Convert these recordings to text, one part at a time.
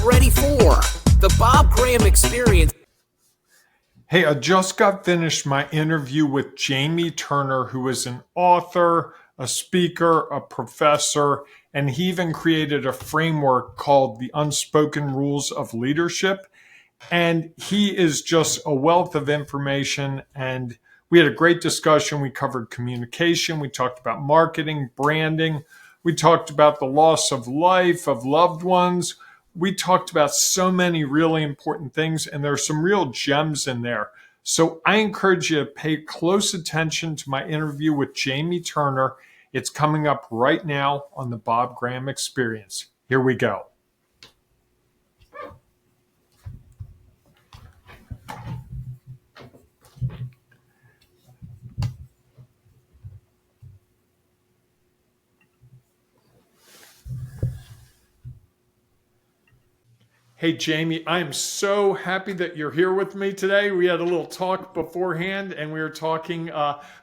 Get ready for the Bob Graham Experience. Hey, I just got finished my interview with Jamie Turner, who is an author, a speaker, a professor, and he even created a framework called the Unspoken Rules of Leadership. And he is just a wealth of information. And we had a great discussion. We covered communication. We talked about marketing, branding. We talked about the loss of life, of loved ones. We talked about so many really important things, and there's some real gems in there. So I encourage you to pay close attention to my interview with Jamie Turner. It's coming up right now on the Bob Graham Experience. Here we go. Hey, Jamie, I am so happy that you're here with me today. We had a little talk beforehand, and we were talking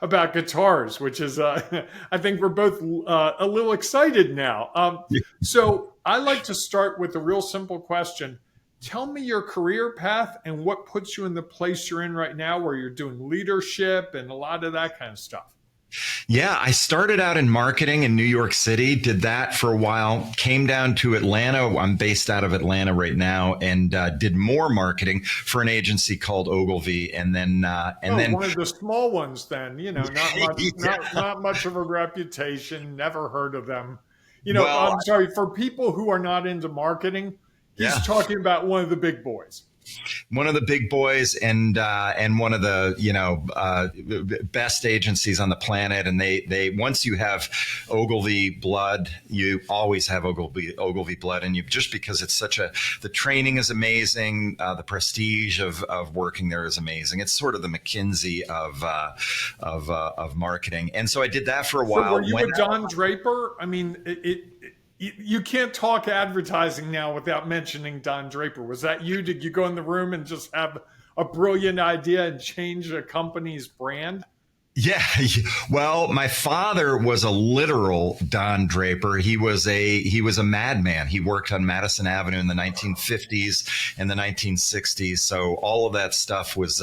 about guitars, which is, I think we're both a little excited now. So I like to start with a real simple question. Tell me your career path and what puts you in the place you're in right now where you're doing leadership and a lot of that kind of stuff. Yeah, I started out in marketing in New York City, did that for a while, came down to Atlanta. I'm based out of Atlanta right now, and did more marketing for an agency called Ogilvy. And then one of the small ones then, not much, not much of a reputation, never heard of them. I'm sorry, for people who are not into marketing, he's talking about one of the big boys. One of the big boys and one of the best agencies on the planet, and they once you have Ogilvy blood, you always have Ogilvy blood, and you just because it's the training is amazing, the prestige of working there is amazing. It's sort of the McKinsey of marketing, and so I did that for a while. So were you a Don Draper? I mean, you can't talk advertising now without mentioning Don Draper. Was that you? Did you go in the room and just have a brilliant idea and change a company's brand? Yeah. Well, my father was a literal Don Draper. He was a madman. He worked on Madison Avenue in the 1950s and the 1960s. So all of that stuff was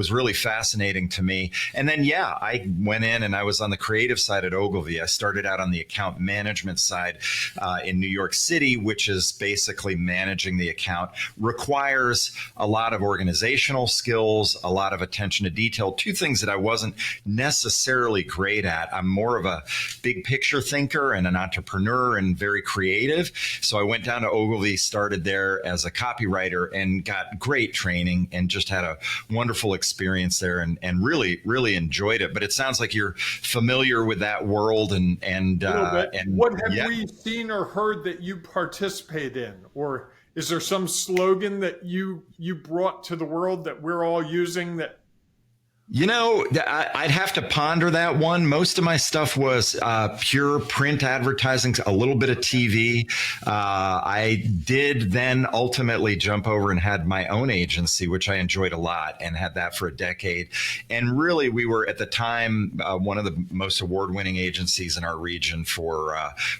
really fascinating to me. And then, I went in and I was on the creative side at Ogilvy. I started out on the account management side in New York City, which is basically managing the account. Requires a lot of organizational skills, a lot of attention to detail, two things that I wasn't necessarily great at. I'm more of a big picture thinker and an entrepreneur and very creative. So I went down to Ogilvy, started there as a copywriter, and got great training and just had a wonderful experience there and really, really enjoyed it. But it sounds like you're familiar with that world and what have we seen or heard that you participate in? Or is there some slogan that you brought to the world that we're all using that? I'd have to ponder that one. Most of my stuff was pure print advertising, a little bit of TV. I did then ultimately jump over and had my own agency, which I enjoyed a lot, and had that for a decade. And really, we were at the time one of the most award-winning agencies in our region for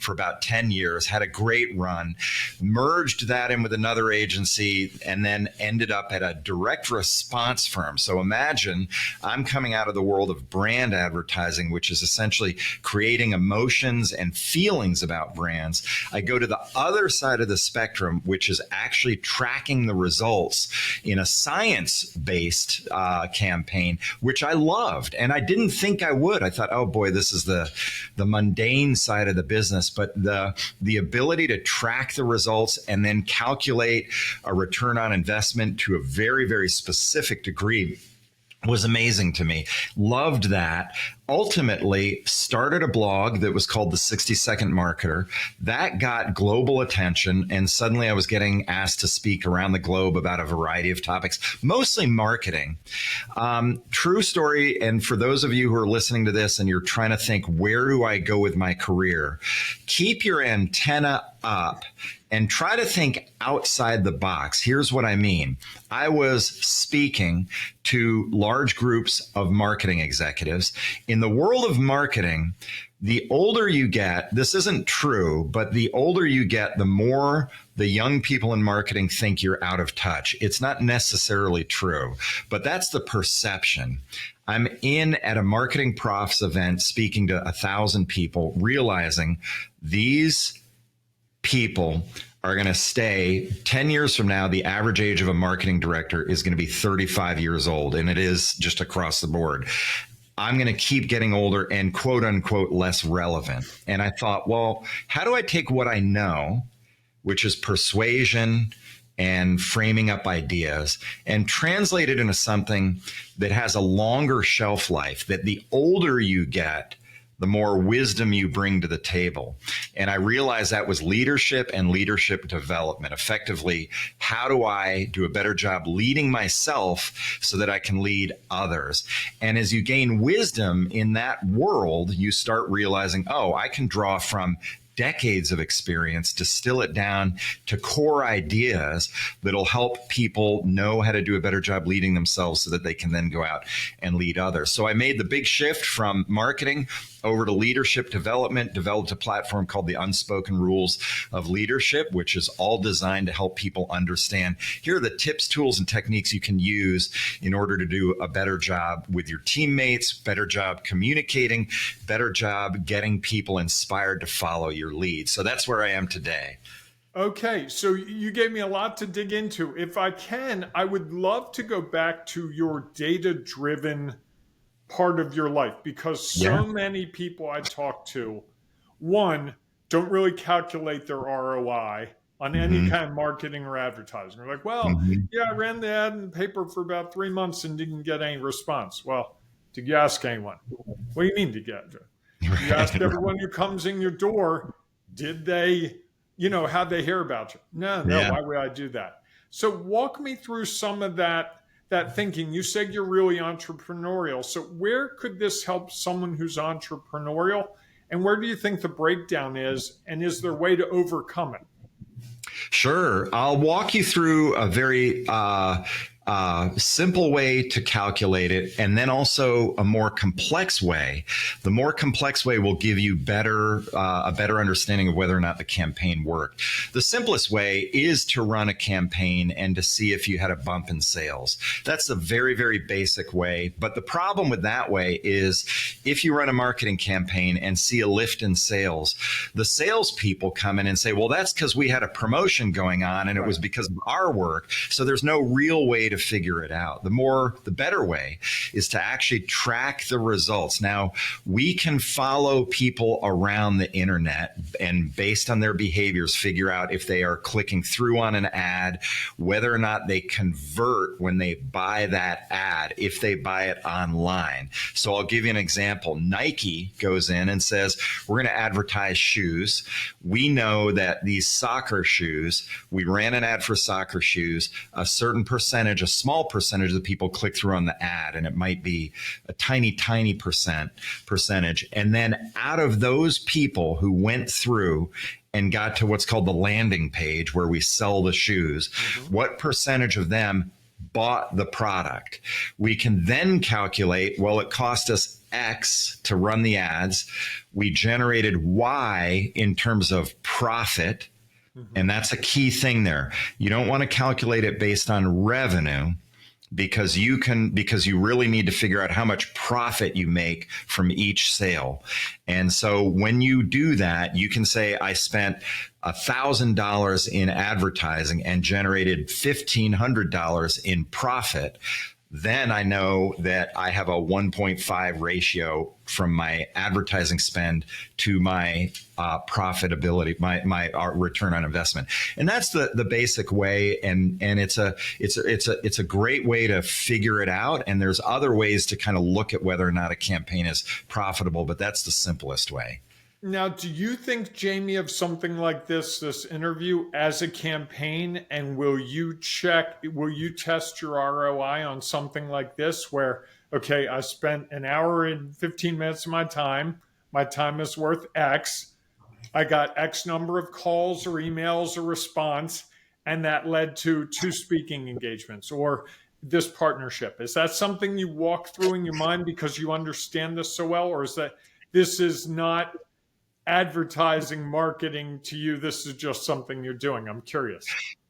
about 10 years. Had a great run, merged that in with another agency, and then ended up at a direct response firm. So imagine I'm coming out of the world of brand advertising, which is essentially creating emotions and feelings about brands. I go to the other side of the spectrum, which is actually tracking the results in a science-based campaign, which I loved. And I didn't think I would. I thought, oh boy, this is the mundane side of the business. But the ability to track the results and then calculate a return on investment to a very, very specific degree was amazing to me. Loved that. Ultimately started a blog that was called The 60-Second Marketer. That got global attention, and suddenly I was getting asked to speak around the globe about a variety of topics, mostly marketing. True story, and for those of you who are listening to this and you're trying to think, where do I go with my career? Keep your antenna up and try to think outside the box. Here's what I mean. I was speaking to large groups of marketing executives. In the world of marketing, the older you get, this isn't true, but the older you get, the more the young people in marketing think you're out of touch. It's not necessarily true, but that's the perception. I'm in at a marketing profs event speaking to 1,000 people, realizing these people are going to stay 10 years from now. The average age of a marketing director is going to be 35 years old, and it is just across the board. I'm going to keep getting older and quote unquote less relevant. And I thought, well, how do I take what I know, which is persuasion and framing up ideas, and translate it into something that has a longer shelf life, that the older you get, the more wisdom you bring to the table. And I realized that was leadership and leadership development. Effectively, how do I do a better job leading myself so that I can lead others? And as you gain wisdom in that world, you start realizing, oh, I can draw from decades of experience, distill it down to core ideas that'll help people know how to do a better job leading themselves so that they can then go out and lead others. So I made the big shift from marketing over to leadership development, developed a platform called the Unspoken Rules of Leadership, which is all designed to help people understand, here are the tips, tools, and techniques you can use in order to do a better job with your teammates, better job communicating, better job getting people inspired to follow your lead. So that's where I am today. Okay, so you gave me a lot to dig into. If I can, I would love to go back to your data-driven part of your life, because so many people I talk to, one, don't really calculate their ROI on any kind of marketing or advertising. They're like, well, yeah, I ran the ad in the paper for about 3 months and didn't get any response. Well, did you ask anyone? What do you mean to get? Did you ask everyone who comes in your door, did they, how'd they hear about you? No, why would I do that? So walk me through some of that thinking. You said you're really entrepreneurial. So where could this help someone who's entrepreneurial? And where do you think the breakdown is? And is there a way to overcome it? Sure. I'll walk you through a very simple way to calculate it, and then also a more complex way. The more complex way will give you a better understanding of whether or not the campaign worked. The simplest way is to run a campaign and to see if you had a bump in sales. That's a very, very basic way. But the problem with that way is if you run a marketing campaign and see a lift in sales, the salespeople come in and say, well, that's because we had a promotion going on and it was because of our work. So there's no real way to figure it out. The better way is to actually track the results. Now, we can follow people around the internet and based on their behaviors, figure out if they are clicking through on an ad, whether or not they convert when they buy that ad, if they buy it online. So I'll give you an example. Nike goes in and says, we're going to advertise shoes. We know that these soccer shoes, we ran an ad for soccer shoes, a certain percentage, a small percentage of the people click through on the ad, and it might be a tiny percentage. And then out of those people who went through and got to what's called the landing page where we sell the shoes, what percentage of them bought the product? We can then calculate, well, it cost us X to run the ads. We generated Y in terms of profit. And that's a key thing there. You don't want to calculate it based on revenue because you really need to figure out how much profit you make from each sale. And so when you do that, you can say, I spent $1,000 in advertising and generated $1,500 in profit. Then I know that I have a 1.5 ratio from my advertising spend to my profitability, my return on investment, and that's the basic way. And it's a great way to figure it out. And there's other ways to kind of look at whether or not a campaign is profitable, but that's the simplest way. Now, do you think, Jamie, of something like this interview as a campaign, and will you test your ROI on something like this where, okay, I spent an hour and 15 minutes of my time is worth X, I got X number of calls or emails or response, and that led to 2 speaking engagements or this partnership? Is that something you walk through in your mind because you understand this so well, or is that this is not advertising, marketing to you? This is just something you're doing. I'm curious.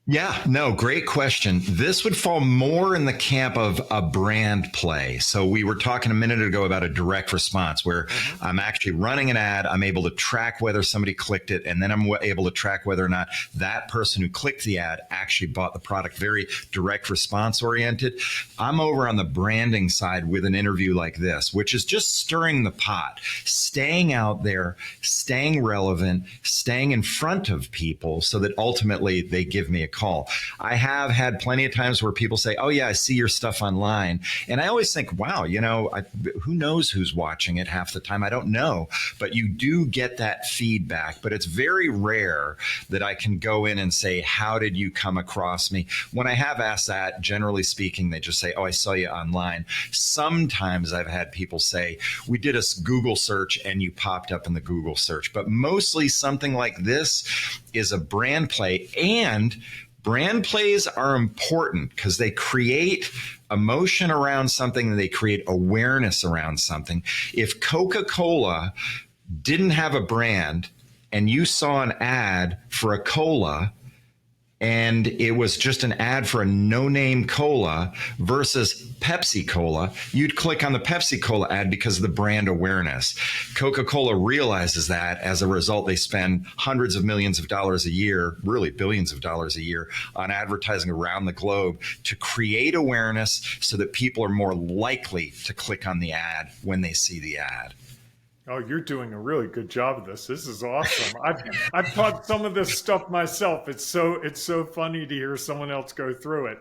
Yeah, no, great question. This would fall more in the camp of a brand play. So we were talking a minute ago about a direct response where I'm actually running an ad. I'm able to track whether somebody clicked it, and then I'm able to track whether or not that person who clicked the ad actually bought the product. Very direct response oriented. I'm over on the branding side with an interview like this, which is just stirring the pot, staying out there, staying relevant, staying in front of people so that ultimately they give me a call. I have had plenty of times where people say, "Oh yeah, I see your stuff online." And I always think, wow, who knows who's watching it half the time? I don't know, but you do get that feedback, but it's very rare that I can go in and say, "How did you come across me?" When I have asked that, generally speaking, they just say, "Oh, I saw you online." Sometimes I've had people say, "We did a Google search and you popped up in the Google search," but mostly something like this is a brand play. And brand plays are important because they create emotion around something and they create awareness around something. If Coca-Cola didn't have a brand and you saw an ad for a cola and it was just an ad for a no-name cola versus Pepsi Cola, you'd click on the Pepsi Cola ad because of the brand awareness. Coca-Cola realizes that. As a result, they spend hundreds of millions of dollars a year, really billions of dollars a year, on advertising around the globe to create awareness so that people are more likely to click on the ad when they see the ad. Oh, you're doing a really good job of this. This is awesome. I've taught some of this stuff myself. It's so funny to hear someone else go through it.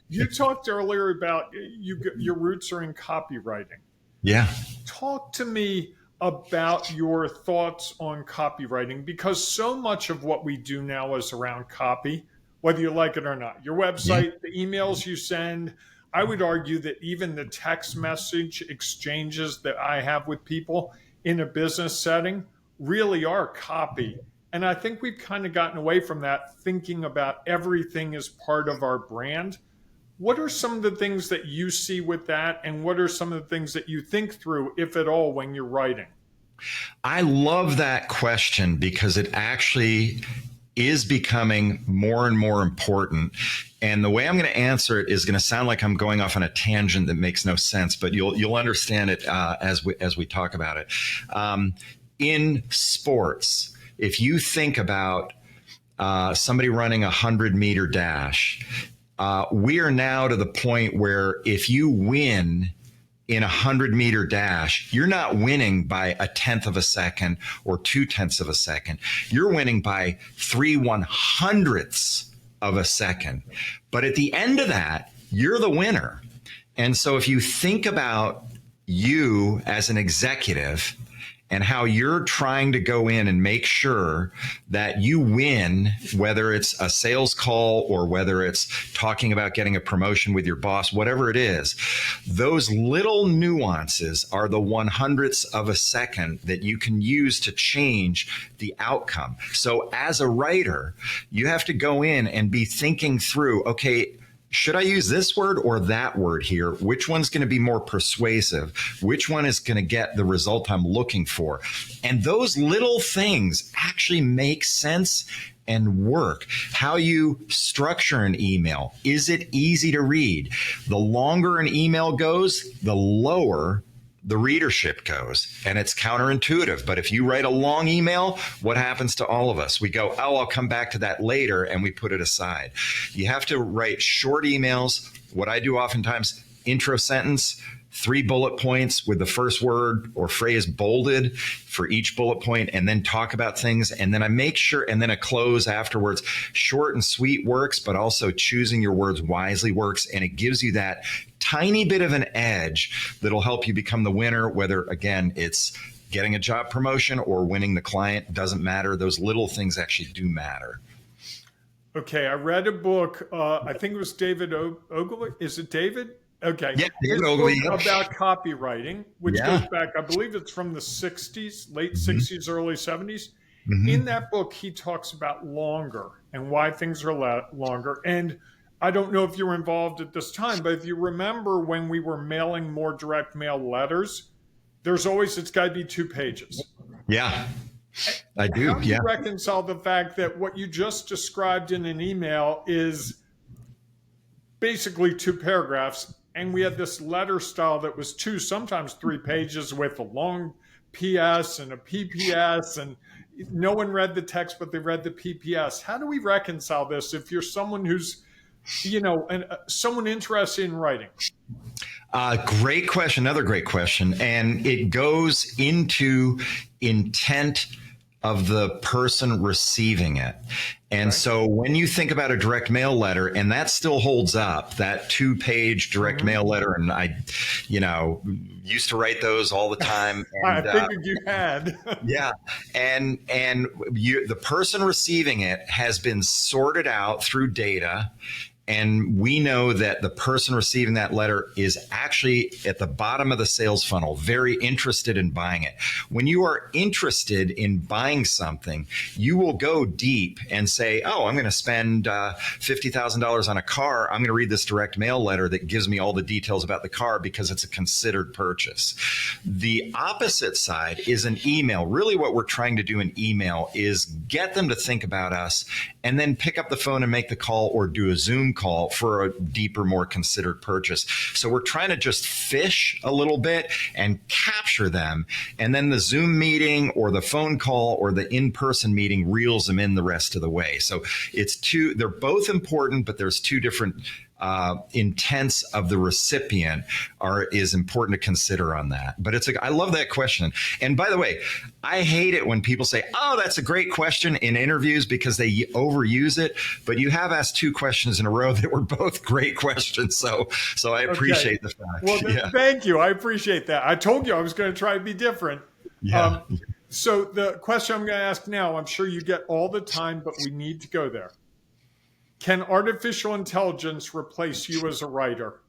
You talked earlier about your roots are in copywriting. Yeah. Talk to me about your thoughts on copywriting, because so much of what we do now is around copy, whether you like it or not. Your website, the emails you send. I would argue that even the text message exchanges that I have with people in a business setting really are copy. And I think we've kind of gotten away from that, thinking about everything as part of our brand. What are some of the things that you see with that? And what are some of the things that you think through, if at all, when you're writing? I love that question because it actually is becoming more and more important. And the way I'm going to answer it is going to sound like I'm going off on a tangent that makes no sense, but you'll understand it as we talk about it. In sports, if you think about somebody running a 100-meter dash, we are now to the point where if you win in a 100-meter dash, you're not winning by a tenth of a second or 0.2 of a second. You're winning by 3/100ths of a second. But at the end of that, you're the winner. And so if you think about you as an executive and how you're trying to go in and make sure that you win, whether it's a sales call or whether it's talking about getting a promotion with your boss, whatever it is, those little nuances are the 100ths of a second that you can use to change the outcome. So as a writer, you have to go in and be thinking through, okay, should I use this word or that word here? Which one's going to be more persuasive? Which one is going to get the result I'm looking for? And those little things actually make sense and work. How you structure an email. Is it easy to read? The longer an email goes, the lower the readership goes, and it's counterintuitive. But if you write a long email, what happens to all of us? We go, oh, I'll come back to that later, and we put it aside. You have to write short emails. What I do oftentimes, intro sentence, 3 bullet points with the first word or phrase bolded for each bullet point, and then talk about things. And then I make sure, and then a close afterwards. Short and sweet works, but also choosing your words wisely works. And it gives you that tiny bit of an edge that'll help you become the winner, whether, again, it's getting a job promotion or winning the client. Doesn't matter. Those little things actually do matter. Okay, I read a book. I think it was David Ogilvy. Is it David? Okay. Yeah, His book about copywriting, which goes back, I believe it's from the 60s, late 60s, early 70s. In that book, he talks about longer and why things are longer. And I don't know if you were involved at this time, but if you remember when we were mailing more direct mail letters, there's always, it's got to be 2 pages. Yeah, I do. How do Yeah. you reconcile the fact that what you just described in an email is basically 2 paragraphs, and we had this letter style that was 2, sometimes 3 pages with a long PS and a PPS, and no one read the text, but they read the PPS. How do we reconcile this if you're someone who's, someone interested in writing? Great question. Another great question. And it goes into intent of the person receiving it. And Right. so when you think about a direct mail letter, and that still holds up, that 2-page direct mail letter, and I, used to write those all the time. And, I figured you had. yeah, and the person receiving it has been sorted out through data. And we know that the person receiving that letter is actually at the bottom of the sales funnel, very interested in buying it. When you are interested in buying something, you will go deep and say, oh, I'm going to spend $50,000 on a car. I'm going to read this direct mail letter that gives me all the details about the car because it's a considered purchase. The opposite side is an email. Really what we're trying to do in email is get them to think about us and then pick up the phone and make the call or do a Zoom call for a deeper, more considered purchase. So we're trying to just fish a little bit and capture them. And then the Zoom meeting or the phone call or the in-person meeting reels them in the rest of the way. So they're both important, but there's 2 different intents of the recipient is important to consider on that. But I love that question. And by the way, I hate it when people say, oh, that's a great question in interviews because they overuse it. But you have asked 2 questions in a row that were both great questions. So I appreciate the fact. Well, thank you. I appreciate that. I told you I was going to try to be different. Yeah. So the question I'm going to ask now, I'm sure you get all the time, but we need to go there. Can artificial intelligence replace you as a writer?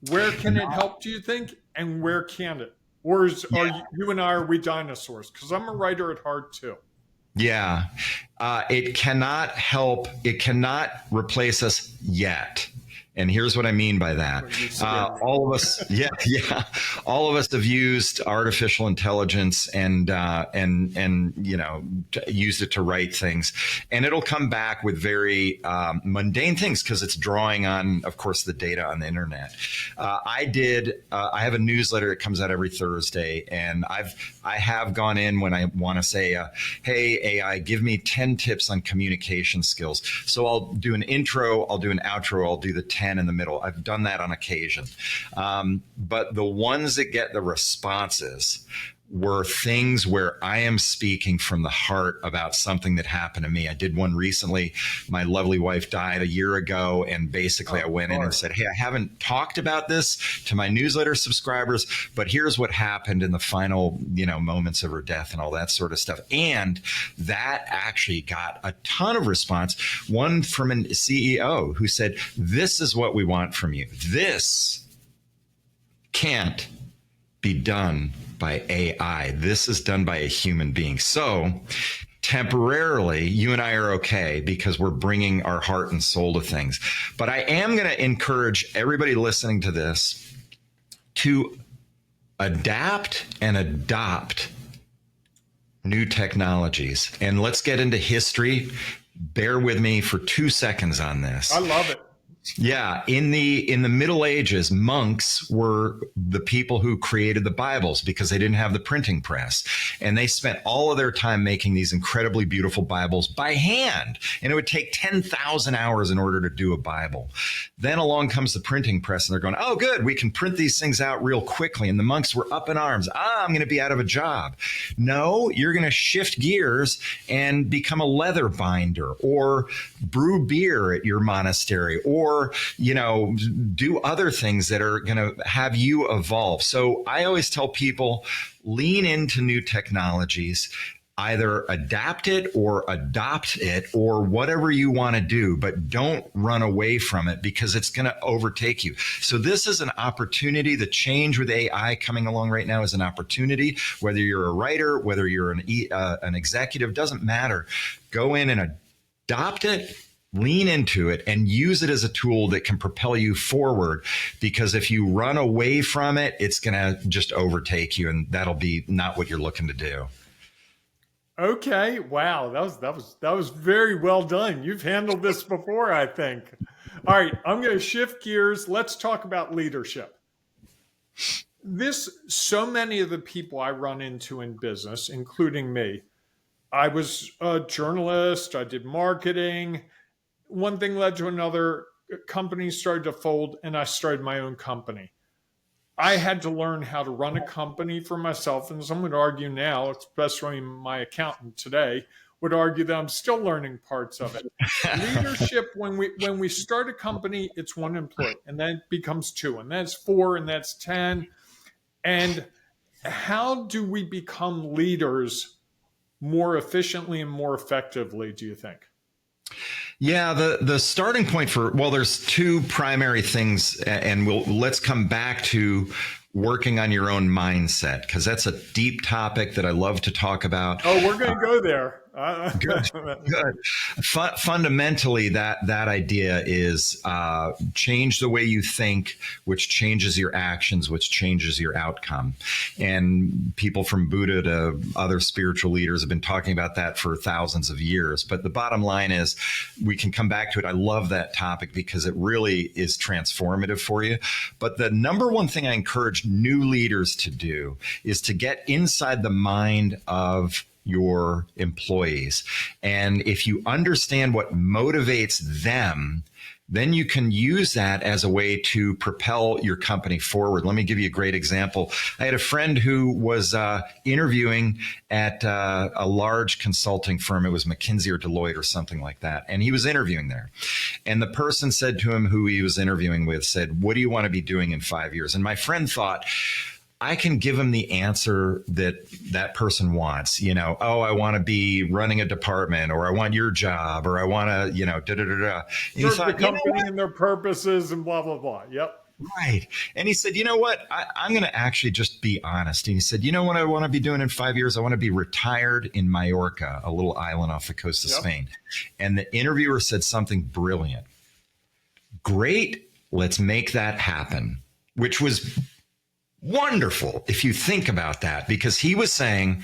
Where can it help, do you think? And where can it? Or are you and I, are we dinosaurs? Because I'm a writer at heart too. Yeah. It cannot help. It cannot replace us yet. And here's what I mean by that. All of us, all of us have used artificial intelligence and used it to write things, and it'll come back with very mundane things because it's drawing on, of course, the data on the internet. I have a newsletter that comes out every Thursday, and I have gone in when I want to say, hey, AI, give me 10 tips on communication skills. So I'll do an intro, I'll do an outro, I'll do the 10 in the middle. I've done that on occasion. But the ones that get the responses were things where I am speaking from the heart about something that happened to me. I did one recently. My lovely wife died a year ago, and basically I went in and said, hey, I haven't talked about this to my newsletter subscribers, but here's what happened in the final, moments of her death and all that sort of stuff. And that actually got a ton of response. One from a CEO who said, this is what we want from you. This can't be done by AI. This is done by a human being. So temporarily, you and I are okay because we're bringing our heart and soul to things. But I am going to encourage everybody listening to this to adapt and adopt new technologies. And let's get into history. Bear with me for 2 seconds on this. I love it. Yeah, in the Middle Ages, monks were the people who created the Bibles because they didn't have the printing press, and they spent all of their time making these incredibly beautiful Bibles by hand, and it would take 10,000 hours in order to do a Bible. Then along comes the printing press, and they're going, oh, good, we can print these things out real quickly, and the monks were up in arms. I'm going to be out of a job. No, you're going to shift gears and become a leather binder or brew beer at your monastery or do other things that are going to have you evolve. So I always tell people, lean into new technologies, either adapt it or adopt it or whatever you want to do, but don't run away from it because it's going to overtake you. So this is an opportunity. The change with AI coming along right now is an opportunity. Whether you're a writer, whether you're an executive, doesn't matter. Go in and adopt it, lean into it, and use it as a tool that can propel you forward, because if you run away from it, it's going to just overtake you, and that'll be not what you're looking to do. Okay. Wow. That was very well done. You've handled this before, I think. All right. I'm going to shift gears. Let's talk about leadership. So many of the people I run into in business, including me, I was a journalist, I did marketing. One thing led to another. Companies started to fold, and I started my own company. I had to learn how to run a company for myself. And some would argue now, especially my accountant today, would argue that I'm still learning parts of it. Leadership, when we start a company, it's one employee, and then it becomes two, and that's four, and that's 10. And how do we become leaders more efficiently and more effectively, do you think? Yeah, the starting point there's two primary things, and let's come back to working on your own mindset, because that's a deep topic that I love to talk about. Oh, we're going to go there. Good. Fundamentally, that idea is change the way you think, which changes your actions, which changes your outcome. And people from Buddha to other spiritual leaders have been talking about that for thousands of years. But the bottom line is, we can come back to it. I love that topic because it really is transformative for you. But the number one thing I encourage new leaders to do is to get inside the mind of your employees. And if you understand what motivates them, then you can use that as a way to propel your company forward. Let me give you a great example. I had a friend who was interviewing at a large consulting firm. It was McKinsey or Deloitte or something like that. And he was interviewing there. And the person said to him, who he was interviewing with, said, "What do you want to be doing in 5 years?" And my friend thought, I can give him the answer that person wants. Oh, I want to be running a department, or I want your job, or I want to, da-da-da-da. Serve the company and their purposes and blah, blah, blah. Yep. Right. And he said, you know what? I'm going to actually just be honest. And he said, you know what I want to be doing in 5 years? I want to be retired in Mallorca, a little island off the coast of Spain. And the interviewer said something brilliant. Great. Let's make that happen, which was wonderful if you think about that, because he was saying,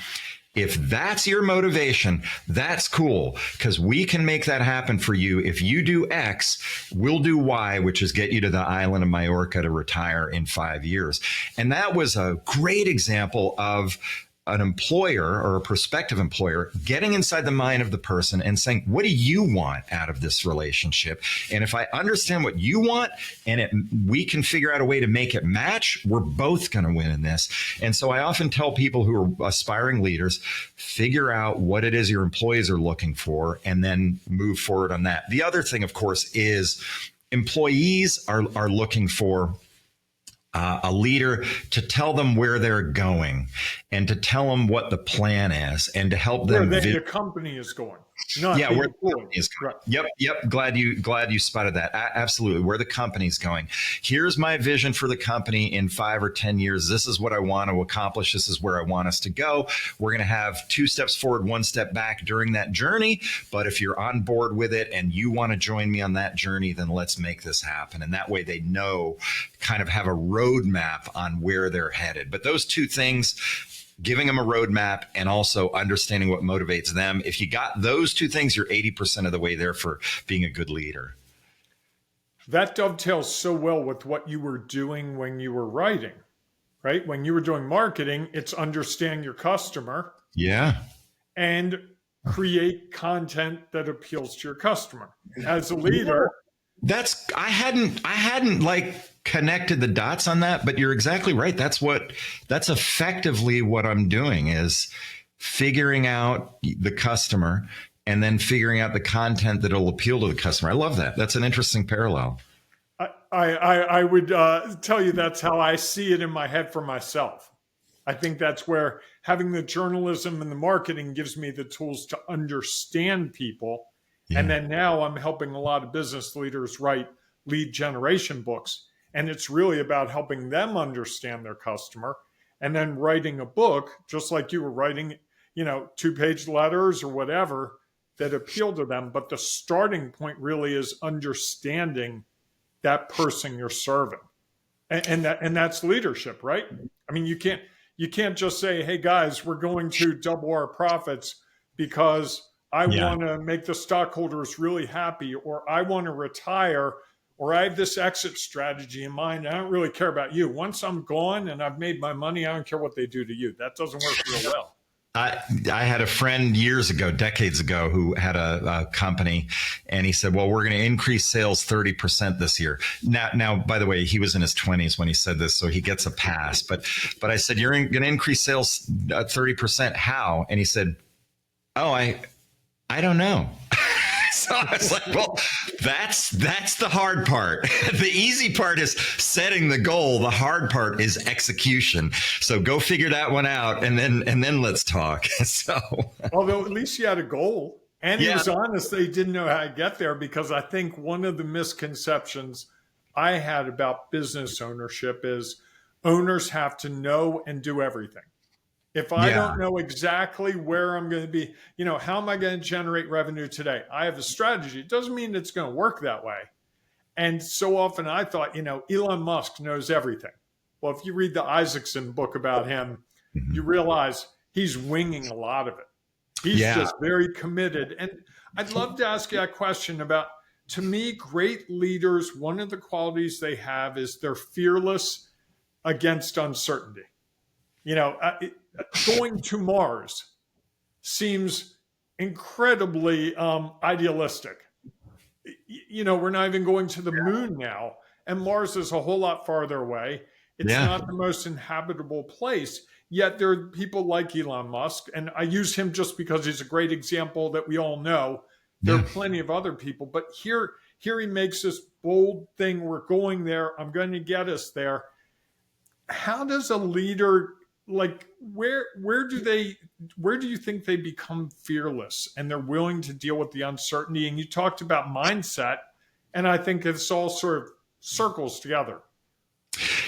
if that's your motivation, that's cool, because we can make that happen for you. If you do X, we'll do Y, which is get you to the island of Mallorca to retire in 5 years. And that was a great example of an employer or a prospective employer getting inside the mind of the person and saying, what do you want out of this relationship? And if I understand what you want and we can figure out a way to make it match, we're both going to win in this. And so I often tell people who are aspiring leaders, figure out what it is your employees are looking for and then move forward on that. The other thing, of course, is employees are looking for a leader to tell them where they're going and to tell them what the plan is and to help them. Where the company is going. Where the company is going. Right. Yep. Glad you spotted that. Absolutely. Where the company's going. Here's my vision for the company in 5 or 10 years. This is what I want to accomplish. This is where I want us to go. We're going to have 2 steps forward, 1 step back during that journey. But if you're on board with it and you want to join me on that journey, then let's make this happen. And that way they know, kind of have a roadmap on where they're headed. But those two things, giving them a roadmap and also understanding what motivates them. If you got those two things, you're 80% of the way there for being a good leader. That dovetails so well with what you were doing when you were writing, right? When you were doing marketing, it's understand your customer. Yeah. And create content that appeals to your customer. As a leader, I hadn't like connected the dots on that, but you're exactly right. That's effectively what I'm doing, is figuring out the customer and then figuring out the content that'll appeal to the customer. I love that. That's an interesting parallel. I would tell you that's how I see it in my head for myself. I think that's where having the journalism and the marketing gives me the tools to understand people. Yeah. And then now I'm helping a lot of business leaders write lead generation books. And it's really about helping them understand their customer and then writing a book, just like you were writing, 2-page letters or whatever that appeal to them. But the starting point really is understanding that person you're serving. And that's leadership, right? I mean, you can't just say, hey guys, we're going to double our profits because I Yeah. want to make the stockholders really happy, or I want to retire, or I have this exit strategy in mind. I don't really care about you. Once I'm gone and I've made my money, I don't care what they do to you. That doesn't work real well. I had a friend years ago, decades ago, who had a company, and he said, well, we're going to increase sales 30% this year. Now, by the way, he was in his 20s when he said this, so he gets a pass. But I said, you're going to increase sales 30%. How? And he said, oh, I don't know. So I was like, well, that's the hard part. The easy part is setting the goal. The hard part is execution. So go figure that one out, and then let's talk. So, although at least he had a goal, and he was honest that he didn't know how to get there, because I think one of the misconceptions I had about business ownership is owners have to know and do everything. If I don't know exactly where I'm going to be, how am I going to generate revenue today? I have a strategy. It doesn't mean it's going to work that way. And so often I thought, Elon Musk knows everything. Well, if you read the Isaacson book about him, you realize he's winging a lot of it. He's just very committed. And I'd love to ask you a question about, to me, great leaders, one of the qualities they have is they're fearless against uncertainty. Going to Mars seems incredibly idealistic. We're not even going to the moon now, and Mars is a whole lot farther away. It's not the most inhabitable place, yet there are people like Elon Musk, and I use him just because he's a great example that we all know. There are plenty of other people, but here he makes this bold thing. We're going there. I'm going to get us there. How does a leader, where do you think they become fearless and they're willing to deal with the uncertainty? And you talked about mindset, and I think it's all sort of circles together.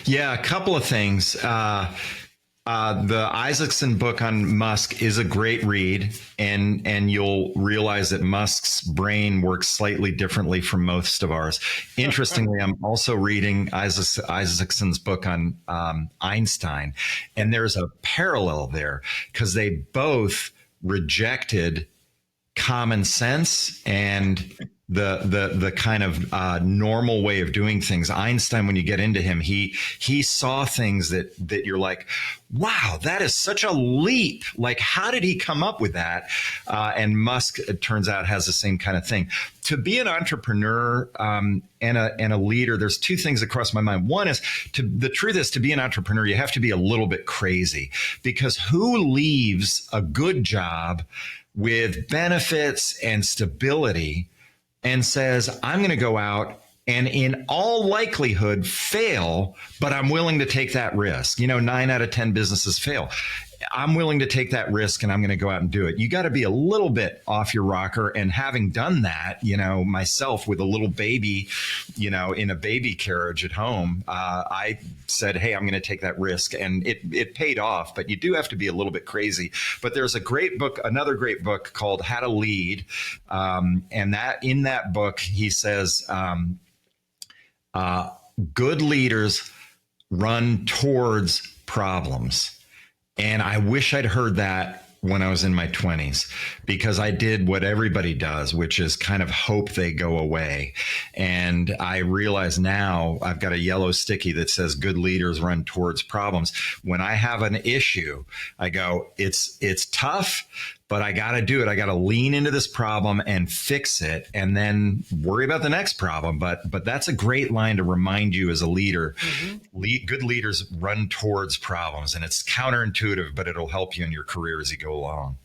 Yeah, a couple of things. The Isaacson book on Musk is a great read, and you'll realize that Musk's brain works slightly differently from most of ours. Interestingly, I'm also reading Isaacson's book on Einstein, and there's a parallel there because they both rejected common sense and the kind of normal way of doing things. Einstein, when you get into him, he saw things that you're like, wow, that is such a leap. Like, how did he come up with that? And Musk, it turns out, has the same kind of thing. To be an entrepreneur and a leader, there's two things that cross my mind. One is, the truth is, to be an entrepreneur, you have to be a little bit crazy, because who leaves a good job with benefits and stability and says, I'm going to go out and in all likelihood fail, but I'm willing to take that risk? 9 out of 10 businesses fail. I'm willing to take that risk, and I'm going to go out and do it. You got to be a little bit off your rocker. And having done that, myself with a little baby, in a baby carriage at home, I said, hey, I'm going to take that risk. And it paid off, but you do have to be a little bit crazy. But there's another great book called How to Lead. And that in that book, he says, good leaders run towards problems. And I wish I'd heard that when I was in my 20s, because I did what everybody does, which is kind of hope they go away. And I realize now I've got a yellow sticky that says good leaders run towards problems. When I have an issue, I go, it's tough, but I got to do it. I got to lean into this problem and fix it, and then worry about the next problem. But that's a great line to remind you as a leader. Good leaders run towards problems, and it's counterintuitive, but it'll help you in your career as you go along.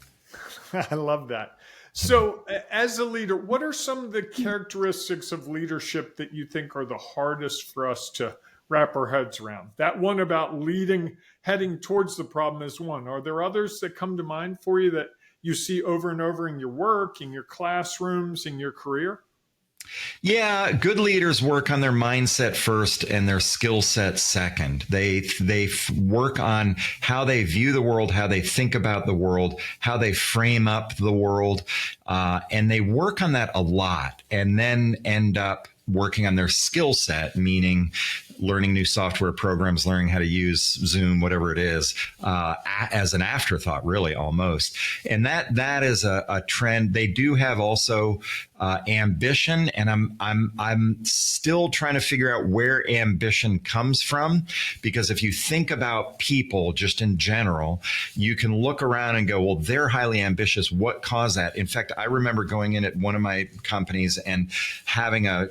I love that. So as a leader, what are some of the characteristics of leadership that you think are the hardest for us to wrap our heads around? That one about heading towards the problem is one. Are there others that come to mind for you that you see over and over in your work, in your classrooms, in your career? Yeah, good leaders work on their mindset first and their skill set second. They work on how they view the world, how they think about the world, how they frame up the world, and they work on that a lot, and then end up working on their skill set, meaning learning new software programs, learning how to use Zoom, whatever it is, as an afterthought, really, almost. And that is a trend. They do have also ambition, and I'm still trying to figure out where ambition comes from, because if you think about people just in general, you can look around and go, well, they're highly ambitious. What caused that? In fact, I remember going in at one of my companies and having a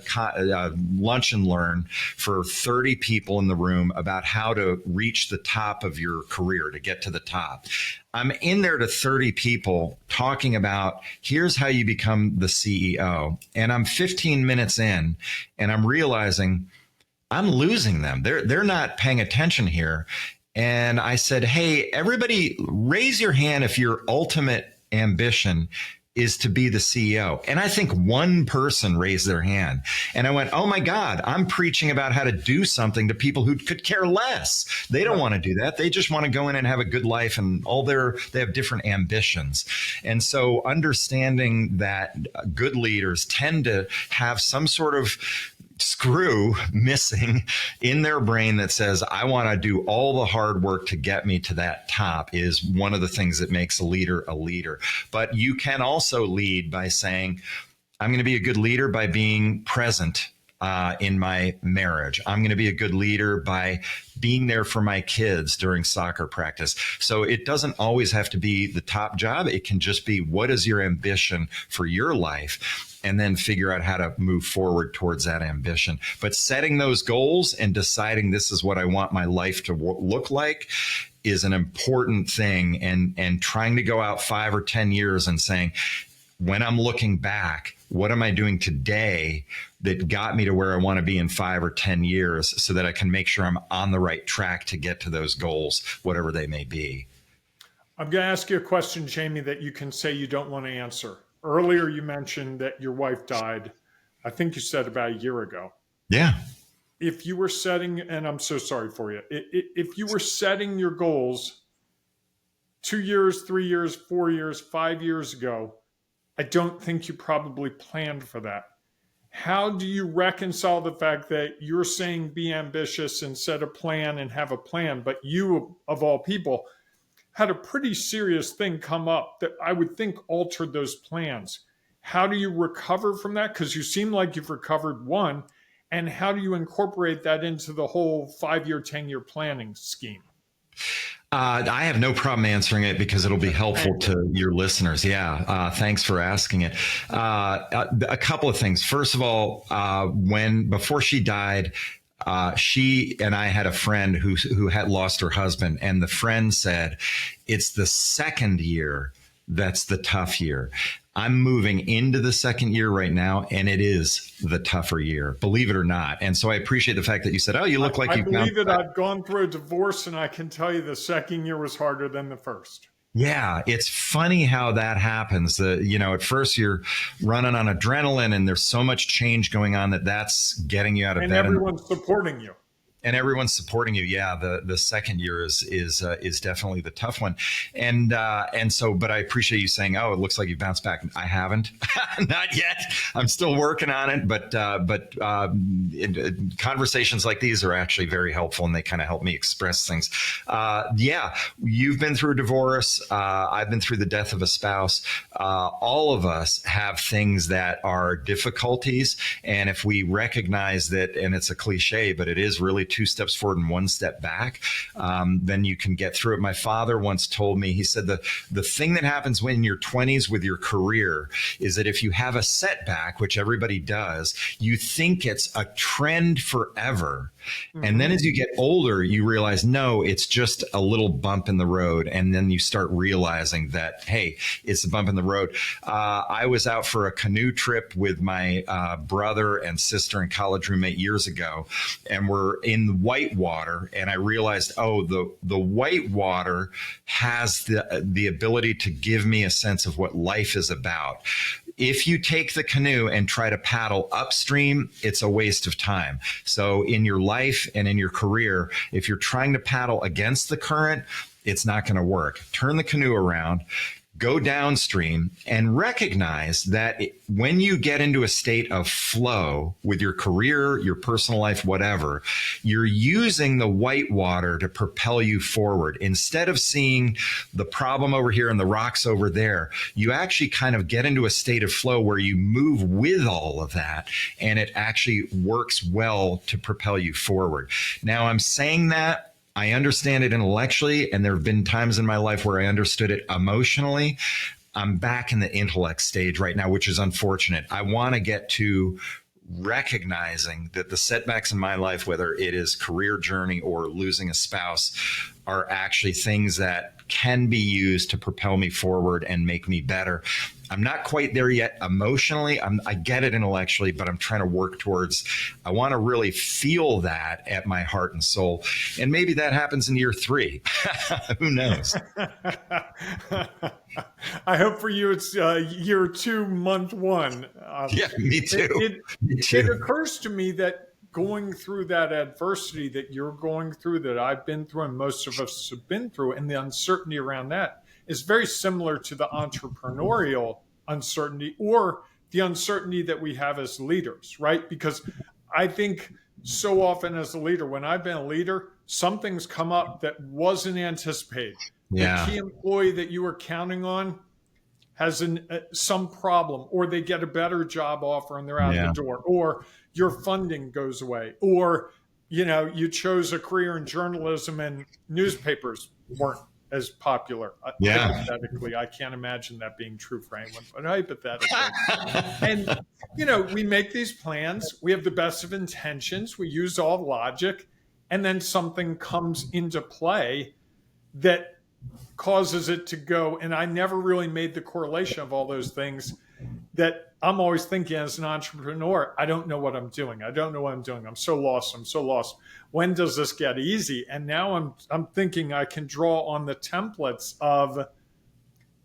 lunch and learn for 30 people in the room about how to reach the top of your career, to get to the top. I'm in there to 30 people talking about, here's how you become the CEO. And I'm 15 minutes in and I'm realizing I'm losing them. They're not paying attention here. And I said, hey, everybody raise your hand if your ultimate ambition is to be the CEO. And I think one person raised their hand. And I went, oh my God, I'm preaching about how to do something to people who could care less. They don't want to do that. They just want to go in and have a good life, and they have different ambitions. And so understanding that good leaders tend to have some sort of screw missing in their brain that says, I want to do all the hard work to get me to that top, is one of the things that makes a leader a leader. But you can also lead by saying, I'm going to be a good leader by being present in my marriage. I'm going to be a good leader by being there for my kids during soccer practice. So it doesn't always have to be the top job. It can just be, what is your ambition for your life? And then figure out how to move forward towards that ambition. But setting those goals and deciding this is what I want my life to look like is an important thing. And trying to go out 5 or 10 years and saying, when I'm looking back, what am I doing today that got me to where I want to be in 5 or 10 years, so that I can make sure I'm on the right track to get to those goals, whatever they may be. I'm going to ask you a question, Jamie, that you can say you don't want to answer. Earlier, you mentioned that your wife died, I think you said about a year ago. Yeah. If you were setting, and I'm so sorry for you, if you were setting your goals 2 years, 3 years, 4 years, 5 years ago, I don't think you probably planned for that. How do you reconcile the fact that you're saying be ambitious and set a plan and have a plan, but you, of all people, had a pretty serious thing come up that I would think altered those plans? How do you recover from that? Because you seem like you've recovered one. And how do you incorporate that into the whole 5-year, 10-year planning scheme? I have no problem answering it because it'll be helpful to your listeners. Yeah. Thanks for asking it. A couple of things. First of all, before she died, she and I had a friend who had lost her husband, and the friend said, it's the second year that's the tough year. I'm moving into the second year right now, and it is the tougher year, believe it or not. And so I appreciate the fact that you said, oh, you look like you believe it. I've gone through a divorce, and I can tell you the second year was harder than the first. Yeah, it's funny how that happens. At first you're running on adrenaline, and there's so much change going on that's getting you out of bed. And everyone's supporting you. And everyone's supporting you. Yeah, the second year is definitely the tough one, and so. But I appreciate you saying, "Oh, it looks like you bounced back." I haven't, not yet. I'm still working on it. But conversations like these are actually very helpful, and they kind of help me express things. Yeah, you've been through a divorce. I've been through the death of a spouse. All of us have things that are difficulties, and if we recognize that, and it's a cliche, but it is really 2 steps forward and 1 step back, then you can get through it. My father once told me, he said, the thing that happens when you're 20s with your career is that if you have a setback, which everybody does, you think it's a trend forever. Mm-hmm. And then as you get older, you realize, no, it's just a little bump in the road. And then you start realizing that, hey, it's a bump in the road. I was out for a canoe trip with my brother and sister and college roommate years ago, and we're in the white water, and I realized, oh, the white water has the ability to give me a sense of what life is about. If you take the canoe and try to paddle upstream, it's a waste of time. So in your life and in your career, if you're trying to paddle against the current, it's not going to work. Turn the canoe around, go downstream and recognize that when you get into a state of flow with your career, your personal life, whatever, you're using the white water to propel you forward. Instead of seeing the problem over here and the rocks over there, you actually kind of get into a state of flow where you move with all of that, and it actually works well to propel you forward. Now, I'm saying that I understand it intellectually, and there have been times in my life where I understood it emotionally. I'm back in the intellect stage right now, which is unfortunate. I want to get to recognizing that the setbacks in my life, whether it is career journey or losing a spouse, are actually things that can be used to propel me forward and make me better. I'm not quite there yet emotionally. I get it intellectually, but I'm trying to work towards, I want to really feel that at my heart and soul. And maybe that happens in year 3. Who knows? I hope for you it's year 2, month 1. Yeah, me too. It occurs to me that going through that adversity that you're going through, that I've been through, and most of us have been through, and the uncertainty around that is very similar to the entrepreneurial uncertainty or the uncertainty that we have as leaders, right? Because I think so often as a leader, when I've been a leader, something's come up that wasn't anticipated. Yeah. The key employee that you were counting on has some problem, or they get a better job offer and they're out the door, or your funding goes away, or you chose a career in journalism and newspapers weren't as popular. Hypothetically, I can't imagine that being true for anyone, but hypothetically. And we make these plans, we have the best of intentions, we use all logic, and then something comes into play that causes it to go. And I never really made the correlation of all those things that I'm always thinking as an entrepreneur. I don't know what I'm doing. I'm so lost. When does this get easy? And now I'm thinking I can draw on the templates of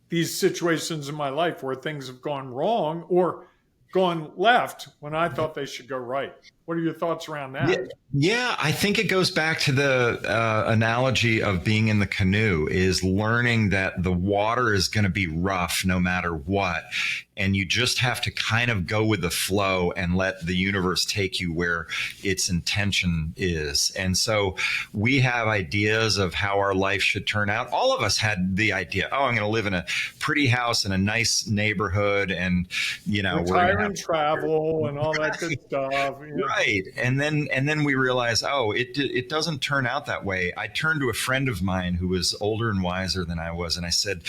these situations in my life where things have gone wrong or gone left when I thought they should go right. What are your thoughts around that? Yeah, I think it goes back to the analogy of being in the canoe, is learning that the water is going to be rough no matter what. And you just have to kind of go with the flow and let the universe take you where its intention is. And so we have ideas of how our life should turn out. All of us had the idea, I'm going to live in a pretty house in a nice neighborhood and, retire and travel and all that good stuff. Right. And then we realize, it doesn't turn out that way. I turned to a friend of mine who was older and wiser than I was. And I said,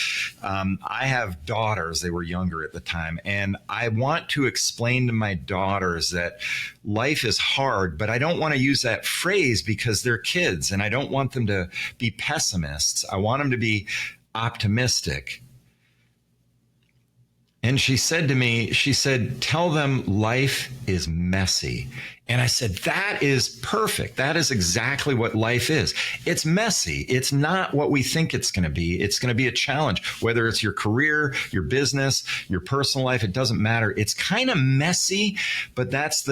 I have daughters. They were younger at the time. And I want to explain to my daughters that life is hard, but I don't want to use that phrase because they're kids and I don't want them to be pessimists. I want them to be optimistic. And she said to me, tell them life is messy. And I said, that is perfect. That is exactly what life is. It's messy. It's not what we think it's going to be. It's going to be a challenge, whether it's your career, your business, your personal life. It doesn't matter. It's kind of messy, but that's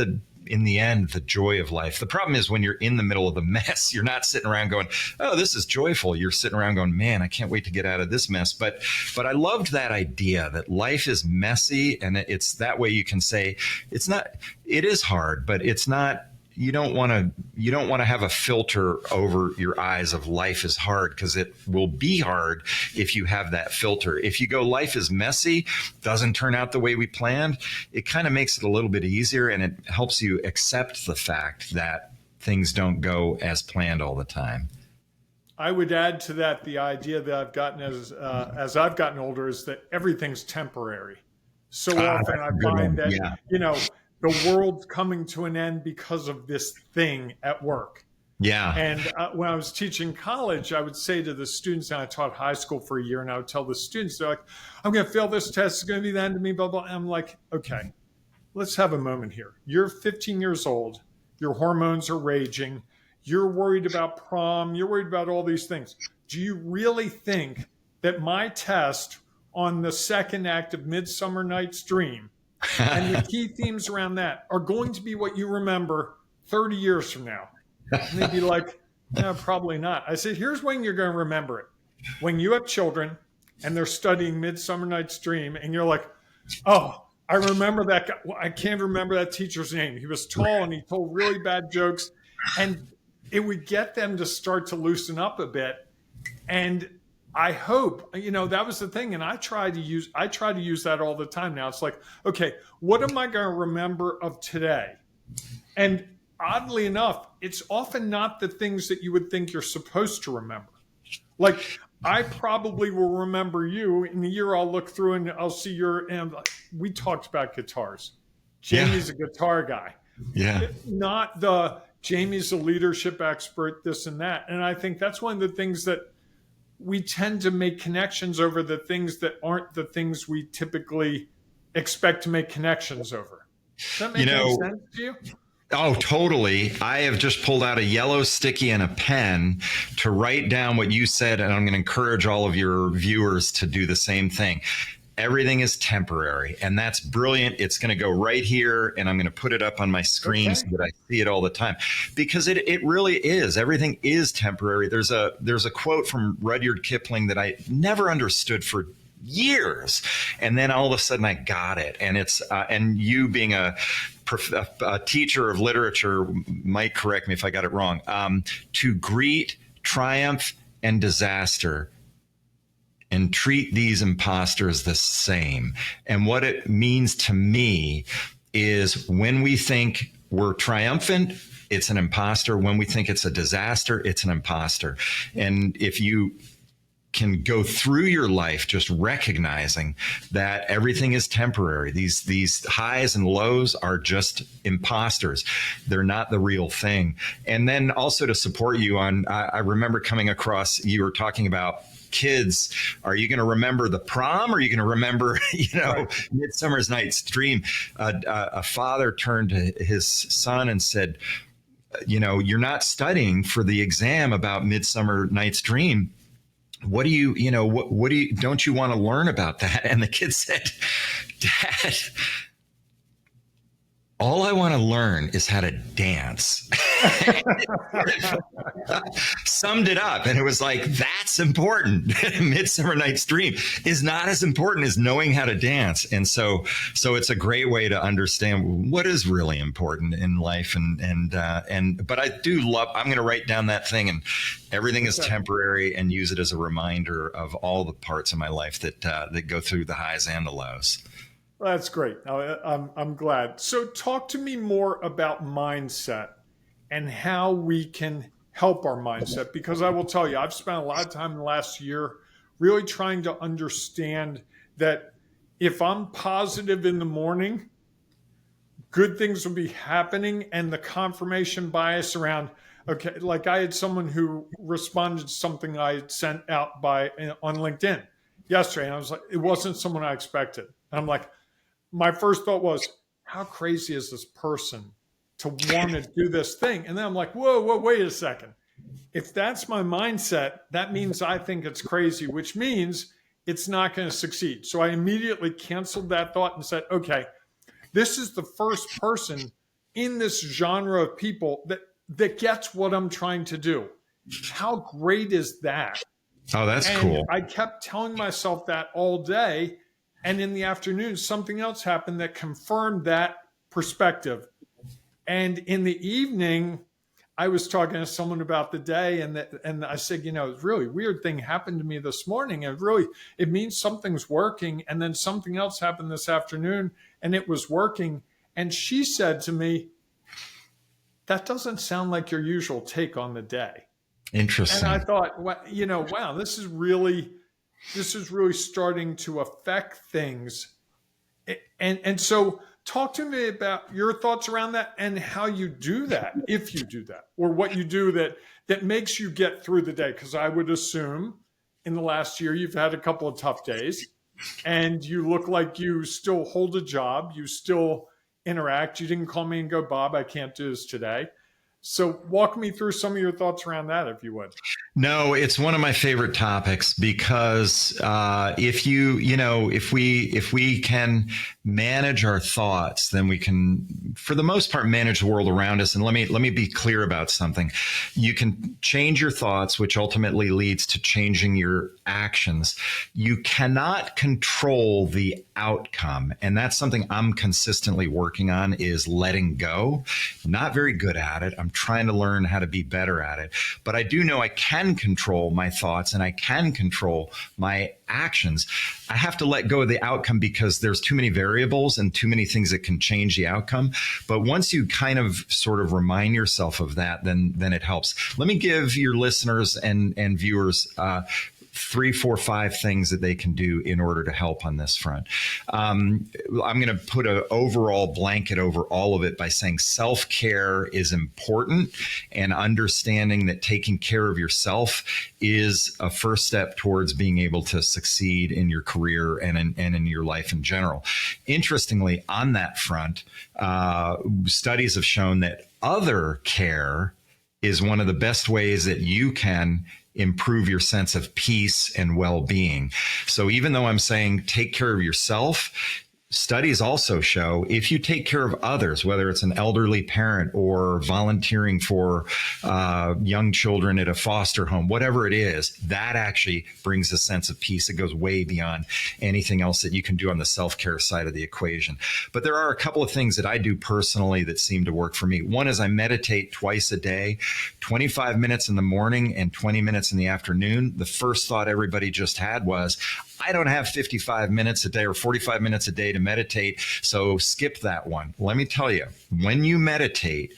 in the end, the joy of life. The problem is when you're in the middle of the mess, you're not sitting around going, oh, this is joyful. You're sitting around going, man, I can't wait to get out of this mess. But I loved that idea that life is messy. And it's that way you can say it is hard, but it's not. You don't want to have a filter over your eyes of life is hard, because it will be hard if you have that filter. If you go, life is messy, doesn't turn out the way we planned, it kind of makes it a little bit easier, and it helps you accept the fact that things don't go as planned all the time. I would add to that the idea that I've gotten as I've gotten older is that everything's temporary. So often I find that, the world's coming to an end because of this thing at work. Yeah. And when I was teaching college, I would say to the students, and I taught high school for a year, and I would tell the students, they're like, I'm going to fail this test. It's going to be the end of me, blah, blah. And I'm like, okay, let's have a moment here. You're 15 years old. Your hormones are raging. You're worried about prom. You're worried about all these things. Do you really think that my test on the second act of Midsummer Night's Dream and the key themes around that are going to be what you remember 30 years from now? And they'd be like, no, probably not. I said, here's when you're going to remember it. When you have children and they're studying Midsummer Night's Dream, and you're like, oh, I remember that guy. Well, I can't remember that teacher's name. He was tall and he told really bad jokes, and it would get them to start to loosen up a bit. And I hope, that was the thing. And I try to use that all the time now. It's like, okay, what am I going to remember of today? And oddly enough, it's often not the things that you would think you're supposed to remember. Like, I probably will remember you in the year. I'll look through and I'll see we talked about guitars. Jamie's a guitar guy. Yeah. Not the Jamie's a leadership expert, this and that. And I think that's one of the things that we tend to make connections over, the things that aren't the things we typically expect to make connections over. Does that make any sense to you? Oh, totally. I have just pulled out a yellow sticky and a pen to write down what you said, and I'm going to encourage all of your viewers to do the same thing. Everything is temporary, and that's brilliant. It's going to go right here, and I'm going to put it up on my screen so that I see it all the time, because it really is. Everything is temporary. There's a quote from Rudyard Kipling that I never understood for years, and then all of a sudden I got it. And it's and you being a teacher of literature might correct me if I got it wrong. To greet triumph and disaster and treat these imposters the same. And what it means to me is, when we think we're triumphant, it's an imposter. When we think it's a disaster, it's an imposter. And if you can go through your life just recognizing that everything is temporary, these highs and lows are just imposters. They're not the real thing. And then also to support you on, I remember coming across, you were talking about kids. Are you going to remember the prom, or are you going to remember, Midsummer Night's Dream? A father turned to his son and said, you're not studying for the exam about Midsummer Night's Dream. What do you don't you want to learn about that? And the kid said, Dad, all I want to learn is how to dance. Summed it up. And it was like, that's important. Midsummer Night's Dream is not as important as knowing how to dance. And so it's a great way to understand what is really important in life. But I do love, I'm going to write down that thing, and everything is temporary, and use it as a reminder of all the parts of my life that go through the highs and the lows. That's great. I'm glad. So talk to me more about mindset and how we can help our mindset, because I will tell you, I've spent a lot of time in the last year really trying to understand that if I'm positive in the morning, good things will be happening. And the confirmation bias around, okay, like I had someone who responded to something I had sent out on LinkedIn yesterday, and I was like, it wasn't someone I expected. And I'm like, my first thought was, how crazy is this person to want to do this thing? And then I'm like, whoa, wait a second. If that's my mindset, that means I think it's crazy, which means it's not going to succeed. So I immediately canceled that thought and said, okay, this is the first person in this genre of people that gets what I'm trying to do. How great is that? Oh, that's cool. I kept telling myself that all day. And in the afternoon, something else happened that confirmed that perspective. And in the evening, I was talking to someone about the day, and I said, a really weird thing happened to me this morning. And it means something's working. And then something else happened this afternoon, and it was working. And she said to me, that doesn't sound like your usual take on the day. Interesting. And I thought, wow, this is really starting to affect things. And so talk to me about your thoughts around that and how you do that, if you do that, or what you do that makes you get through the day. Because I would assume in the last year, you've had a couple of tough days, and you look like you still hold a job. You still interact. You didn't call me and go, Bob, I can't do this today. So walk me through some of your thoughts around that, if you would. No, it's one of my favorite topics because if we can manage our thoughts, then we can, for the most part, manage the world around us. And let me be clear about something. You can change your thoughts, which ultimately leads to changing your actions. You cannot control the outcome, and that's something I'm consistently working on, is letting go. Not very good at it. I'm trying to learn how to be better at it, but I do know I can control my thoughts and I can control my actions. I have to let go of the outcome because there's too many variables and too many things that can change the outcome. But once you kind of sort of remind yourself of that, then it helps. Let me give your listeners and viewers 3, 4, 5 things that they can do in order to help on this front. I'm going to put an overall blanket over all of it by saying self-care is important, and understanding that taking care of yourself is a first step towards being able to succeed in your career and in your life in general. Interestingly, on that front, studies have shown that other care is one of the best ways that you can improve your sense of peace and well-being. So even though I'm saying take care of yourself, studies also show if you take care of others, whether it's an elderly parent or volunteering for young children at a foster home, whatever it is, that actually brings a sense of peace. It goes way beyond anything else that you can do on the self-care side of the equation. But there are a couple of things that I do personally that seem to work for me. One is I meditate twice a day, 25 minutes in the morning and 20 minutes in the afternoon. The first thought everybody just had was, I don't have 55 minutes a day or 45 minutes a day to meditate, so skip that one. Let me tell you, when you meditate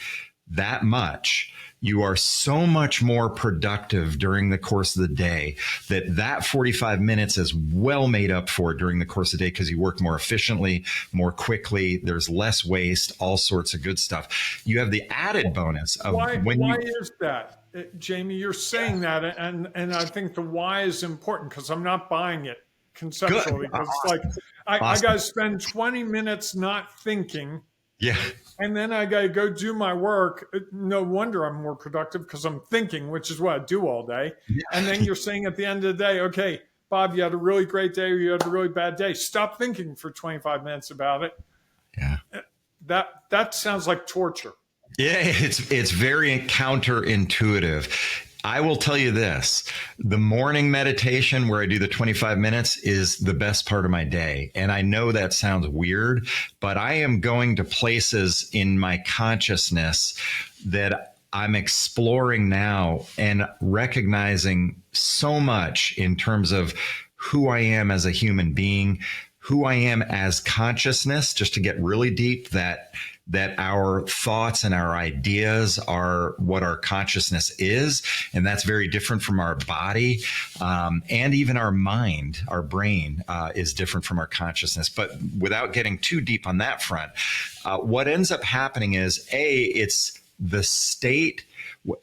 that much, you are so much more productive during the course of the day that 45 minutes is well made up for during the course of the day, because you work more efficiently, more quickly. There's less waste, all sorts of good stuff. You have the added bonus of why is that? Jamie, you're saying that, and I think the why is important, because I'm not buying it conceptually. Because like I got to spend 20 minutes not thinking. Yeah. And then I got to go do my work. No wonder I'm more productive, because I'm thinking, which is what I do all day. Yeah. And then you're saying at the end of the day, okay, Bob, you had a really great day or you had a really bad day. Stop thinking for 25 minutes about it. Yeah. That sounds like torture. Yeah, it's very counterintuitive. I will tell you this, the morning meditation where I do the 25 minutes is the best part of my day. And I know that sounds weird, but I am going to places in my consciousness that I'm exploring now and recognizing so much in terms of who I am as a human being, who I am as consciousness, just to get really deep, that our thoughts and our ideas are what our consciousness is. And that's very different from our body. And even our mind, our brain is different from our consciousness. But without getting too deep on that front, what ends up happening is, it's the state.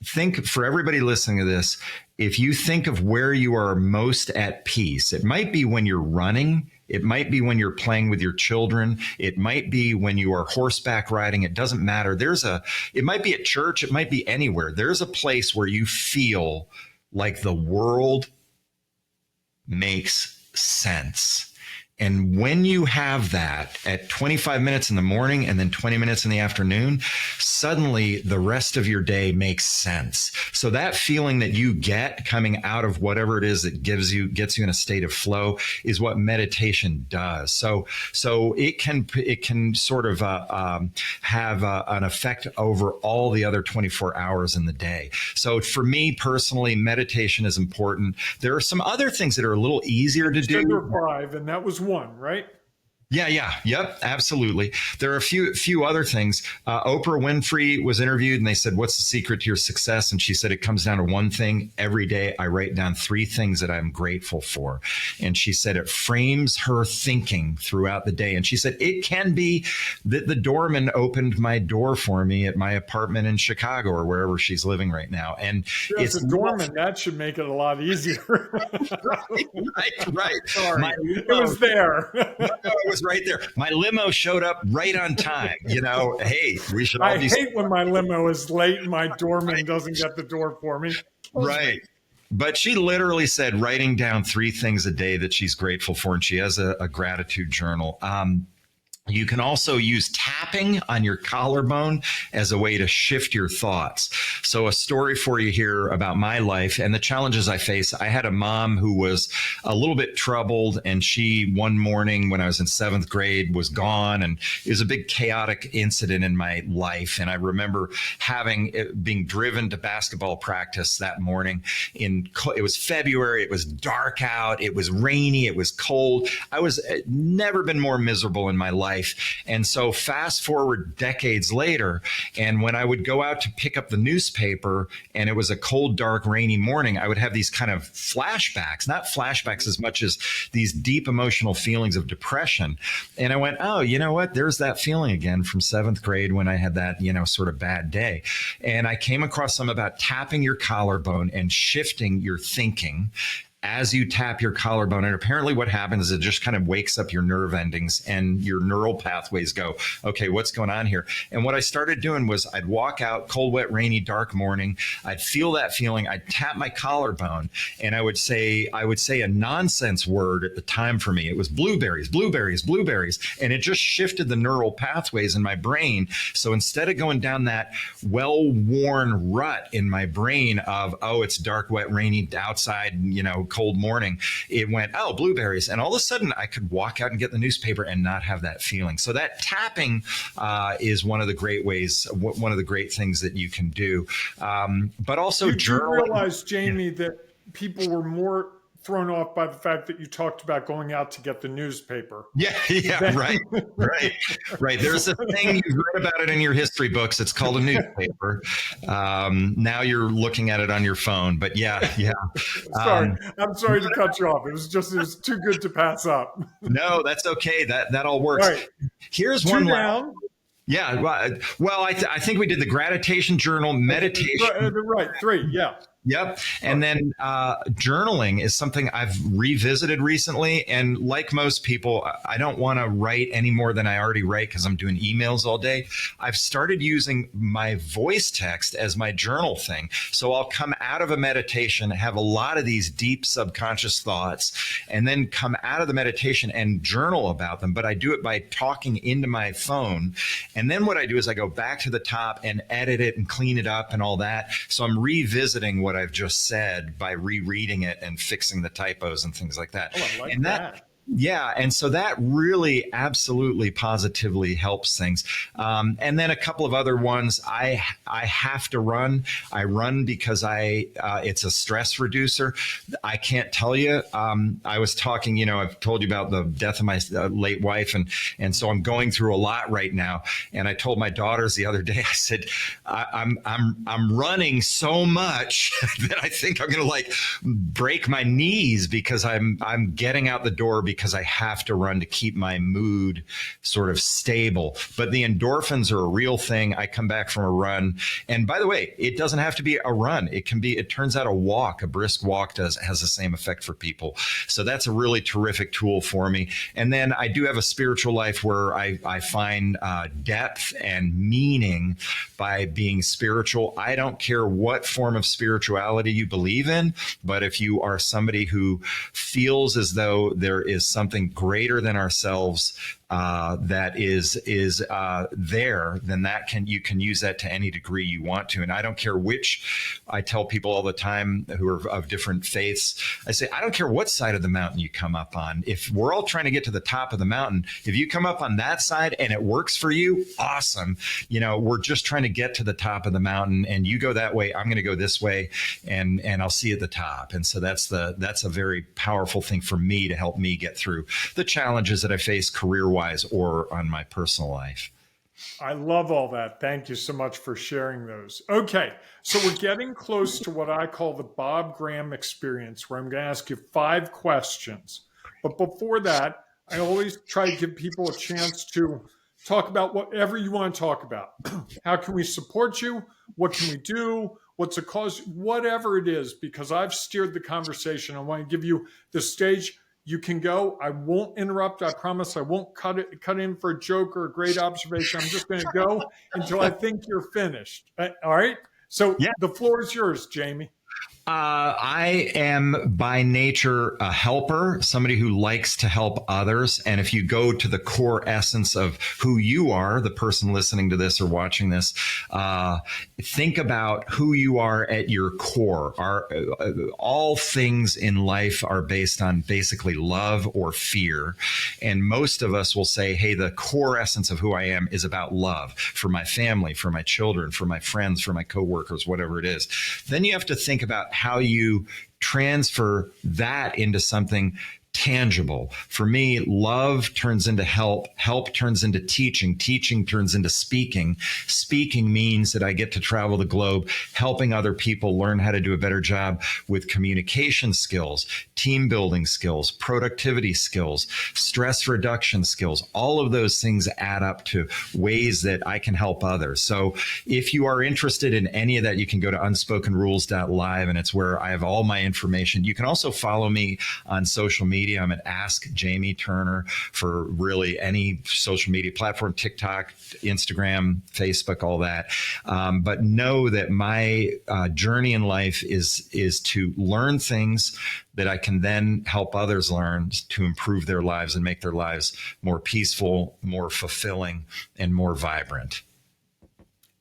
Think, for everybody listening to this, if you think of where you are most at peace, it might be when you're running. It might be when you're playing with your children. It might be when you are horseback riding. It doesn't matter. It might be at church. It might be anywhere. There's a place where you feel like the world makes sense. And when you have that at 25 minutes in the morning and then 20 minutes in the afternoon, suddenly the rest of your day makes sense. So that feeling that you get coming out of whatever it is that gets you in a state of flow is what meditation does. So it can sort of have an effect over all the other 24 hours in the day. So for me personally, meditation is important. There are some other things that are a little easier to do. Sugar 5, and that was one, right? Yep, absolutely. There are a few other things. Oprah Winfrey was interviewed and they said, what's the secret to your success? And she said, it comes down to one thing. Every day I write down 3 things that I'm grateful for. And she said it frames her thinking throughout the day. And she said, it can be that the doorman opened my door for me at my apartment in Chicago or wherever she's living right now. And it's a doorman. That should make it a lot easier. Right. Sorry, it was there. No, it was right there. My limo showed up right on time. Hey, we should all I be hate when my limo is late and my doorman doesn't get the door for me. Kills me. right. But she literally said writing down 3 things a day that she's grateful for, and she has a gratitude journal. You can also use tapping on your collarbone as a way to shift your thoughts. So a story for you here about my life and the challenges I face. I had a mom who was a little bit troubled, and she one morning when I was in 7th grade was gone, and it was a big chaotic incident in my life. And I remember being driven to basketball practice that morning. It was February. It was dark out. It was rainy. It was cold. I was never been more miserable in my life. And so fast forward decades later, and when I would go out to pick up the newspaper and it was a cold, dark, rainy morning, I would have these kind of flashbacks, not flashbacks as much as these deep emotional feelings of depression. And I went, oh, you know what? There's that feeling again from 7th grade when I had that, sort of bad day. And I came across some about tapping your collarbone and shifting your thinking as you tap your collarbone. And apparently what happens is it just kind of wakes up your nerve endings and your neural pathways go, okay, what's going on here? And what I started doing was I'd walk out, cold, wet, rainy, dark morning. I'd feel that feeling. I'd tap my collarbone and I would say a nonsense word at the time for me. It was blueberries, blueberries, blueberries. And it just shifted the neural pathways in my brain. So instead of going down that well-worn rut in my brain of, oh, it's dark, wet, rainy outside, cold morning, it went, oh, blueberries. And all of a sudden I could walk out and get the newspaper and not have that feeling. So that tapping is one of the great ways, one of the great things that you can do. But also you do journaling. realize, Jamie, that people were more thrown off by the fact that you talked about going out to get the newspaper. Yeah, right. There's a thing, you've read about it in your history books. It's called a newspaper. Now you're looking at it on your phone, but yeah. Sorry, I'm sorry to cut you off. It was too good to pass up. No, that's okay. That all works. Right. Here's 2 one down. Yeah. Well, I think we did the gratitude journal, meditation. Right. 3. Yeah. Yep. And then journaling is something I've revisited recently. And like most people, I don't want to write any more than I already write because I'm doing emails all day. I've started using my voice text as my journal thing. So I'll come out of a meditation, have a lot of these deep subconscious thoughts, and then come out of the meditation and journal about them. But I do it by talking into my phone. And then what I do is I go back to the top and edit it and clean it up and all that. So I'm revisiting what I've just said by rereading it and fixing the typos and things like that. Oh, I like and that. Yeah. And so that really absolutely positively helps things. And then a couple of other ones. I have to run. I run because it's a stress reducer. I can't tell you. I was talking, I've told you about the death of my late wife. And so I'm going through a lot right now. And I told my daughters the other day, I said, I'm running so much that I think I'm going to break my knees because I'm getting out the door because I have to run to keep my mood sort of stable. But the endorphins are a real thing. I come back from a run. And by the way, it doesn't have to be a run. It turns out a brisk walk has the same effect for people. So that's a really terrific tool for me. And then I do have a spiritual life where I find depth and meaning by being spiritual. I don't care what form of spirituality you believe in, but if you are somebody who feels as though there is something greater than ourselves that is there, then you can use that to any degree you want to. And I don't care which. I tell people all the time who are of different faiths, I say, I don't care what side of the mountain you come up on. If we're all trying to get to the top of the mountain, if you come up on that side and it works for you, awesome. We're just trying to get to the top of the mountain, and you go that way, I'm going to go this way, and I'll see you at the top. And so that's a very powerful thing for me to help me get through the challenges that I face career-wise or on my personal life. I love all that. Thank you so much for sharing those. Okay, so we're getting close to what I call the Bob Graham experience, where I'm going to ask you 5 questions. But before that, I always try to give people a chance to talk about whatever you want to talk about. How can we support you? What can we do? What's the cause? Whatever it is, because I've steered the conversation. I want to give you the stage. You can go. I won't interrupt. I promise I won't cut in for a joke or a great observation. I'm just going to go until I think you're finished. All right. So Yeah. the floor is yours, Jamie. I am by nature a helper, somebody who likes to help others. And if you go to the core essence of who you are, the person listening to this or watching this, think about who you are at your core. All things in life are based on basically love or fear. And most of us will say, hey, the core essence of who I am is about love for my family, for my children, for my friends, for my coworkers, whatever it is. Then you have to think about how you transfer that into something tangible. For me, love turns into help. Help turns into teaching. Teaching turns into speaking. Speaking means that I get to travel the globe, helping other people learn how to do a better job with communication skills, team building skills, productivity skills, stress reduction skills. All of those things add up to ways that I can help others. So if you are interested in any of that, you can go to unspokenrules.live, and it's where I have all my information. You can also follow me on social media. I'm at Ask Jamie Turner for really any social media platform, TikTok, Instagram, Facebook, all that. But know that my journey in life is to learn things that I can then help others learn to improve their lives and make their lives more peaceful, more fulfilling, and more vibrant.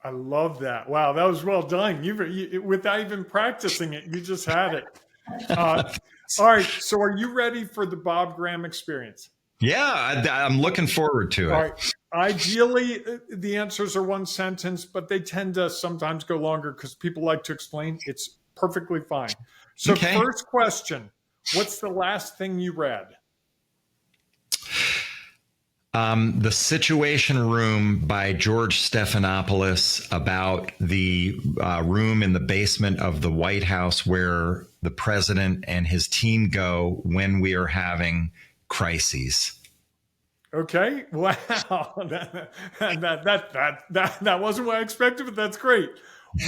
I love that. Wow, that was well done. You without even practicing it, you just had it. All right. So are you ready for the Bob Graham experience? Yeah, I'm looking forward to it. All right. Ideally, the answers are one sentence, but they tend to sometimes go longer because people like to explain. It's perfectly fine. So Okay. First question, what's the last thing you read? The Situation Room by George Stephanopoulos, about the room in the basement of the White House where the president and his team go when we are having crises. Okay. Wow. That wasn't what I expected, but that's great.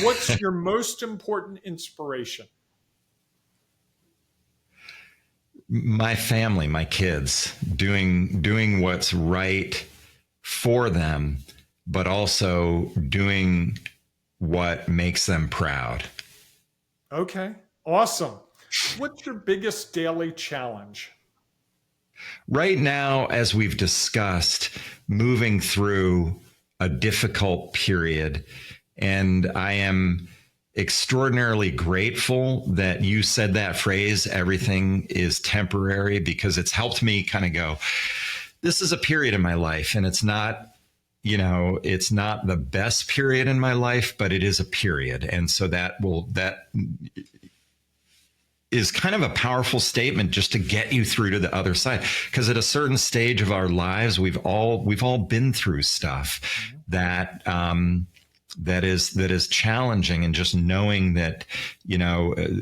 What's your most important inspiration? My family, my kids, doing what's right for them, but also doing what makes them proud. Okay. Awesome. What's your biggest daily challenge? Right now, as we've discussed, moving through a difficult period, and I am extraordinarily grateful that you said that phrase, everything is temporary, because it's helped me kind of go, this is a period in my life, and it's not, it's not the best period in my life, but it is a period. And so that is kind of a powerful statement just to get you through to the other side. Because at a certain stage of our lives, we've all been through stuff that is challenging, and just knowing that,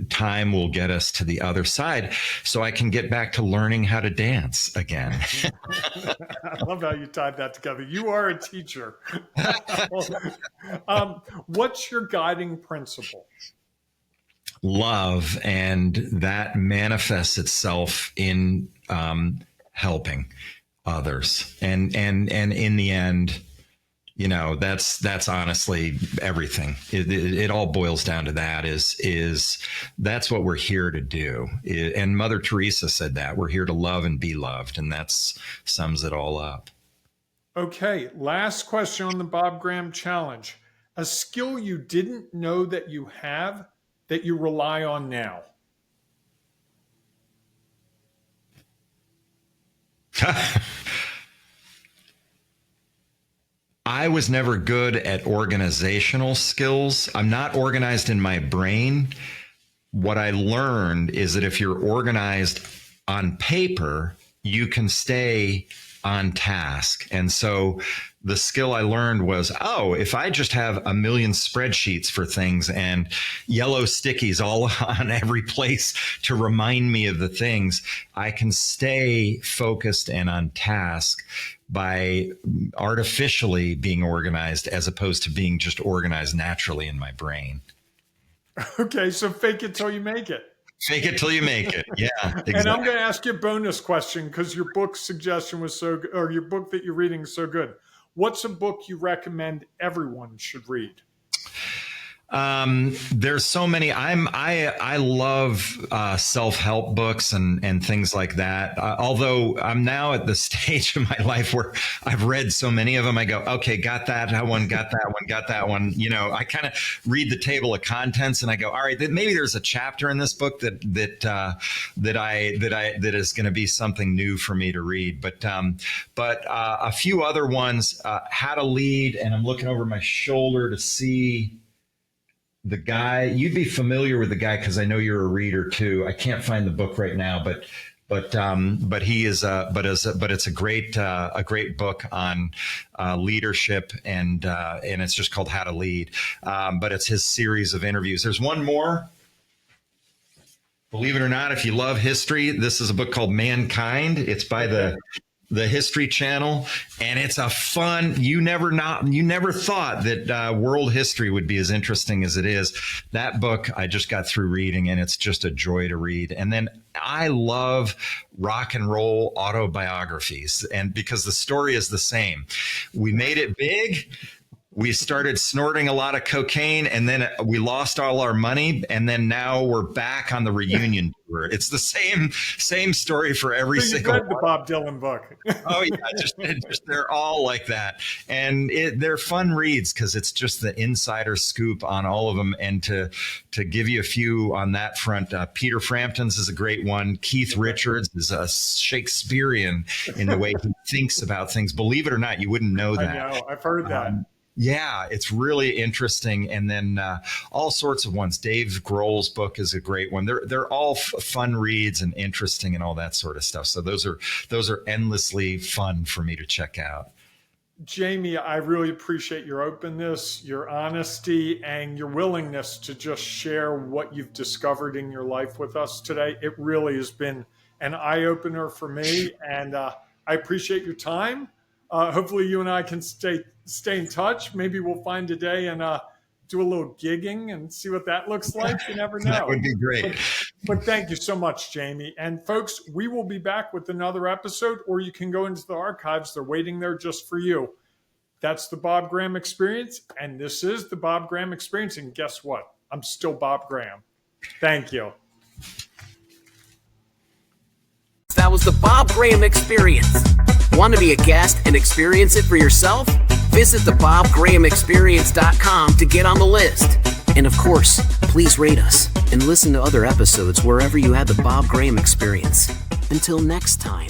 time will get us to the other side so I can get back to learning how to dance again. I love how you tied that together. You are a teacher. What's your guiding principle? Love, and that manifests itself in helping others, and in the end, that's honestly everything. It all boils down to that. Is that's what we're here to do. And Mother Teresa said that we're here to love and be loved, and that's sums it all up. Okay, last question on the Bob Graham Challenge. A skill you didn't know that you have that you rely on now. I was never good at organizational skills. I'm not organized in my brain. What I learned is that if you're organized on paper, you can stay on task. And so the skill I learned was, if I just have a million spreadsheets for things and yellow stickies all on every place to remind me of the things, I can stay focused and on task by artificially being organized, as opposed to being just organized naturally in my brain. Okay, so fake it till you make it. Fake it till you make it. Yeah, exactly. And I'm going to ask you a bonus question because your book suggestion was so good, or your book that you're reading is so good. What's a book you recommend everyone should read? There's so many. I love self-help books and things like that. Although I'm now at the stage of my life where I've read so many of them, I go, okay, got that one, got that one. You know, I kind of read the table of contents and I go, all right, maybe there's a chapter in this book that is going to be something new for me to read. But a few other ones, How to Lead, and I'm looking over my shoulder to see the guy. You'd be familiar with the guy because I know you're a reader too. I can't find the book right now, but he is but it's a great book on leadership, and it's just called How to Lead. But it's his series of interviews. There's one more. Believe it or not, if you love history, this is a book called Mankind. It's by the History Channel, and it's a fun. You never thought that world history would be as interesting as it is. That book I just got through reading, and it's just a joy to read. And then I love rock and roll autobiographies, and because the story is the same. We made it big. We started snorting a lot of cocaine, and then we lost all our money, and then now we're back on the reunion tour. It's the same story for every single read the Bob Dylan book. Oh yeah, just they're all like that, and they're fun reads because it's just the insider scoop on all of them. And to give you a few on that front, Peter Frampton's is a great one. Keith Richards is a Shakespearean in the way he thinks about things. Believe it or not, you wouldn't know that. I know, I've heard that. Yeah, it's really interesting. And then all sorts of ones. Dave Grohl's book is a great one. They're all fun reads and interesting and all that sort of stuff. So those are endlessly fun for me to check out. Jamie, I really appreciate your openness, your honesty, and your willingness to just share what you've discovered in your life with us today. It really has been an eye-opener for me, and I appreciate your time. Hopefully you and I can stay in touch. Maybe we'll find a day and do a little gigging and see what that looks like. You never know. That would be great. But thank you so much, Jamie. And folks, we will be back with another episode, or you can go into the archives. They're waiting there just for you. That's the Bob Graham Experience. And this is the Bob Graham Experience. And guess what? I'm still Bob Graham. Thank you. That was the Bob Graham Experience. Want to be a guest and experience it for yourself? Visit thebobgrahamexperience.com to get on the list. And of course, please rate us and listen to other episodes wherever you had the Bob Graham Experience. Until next time.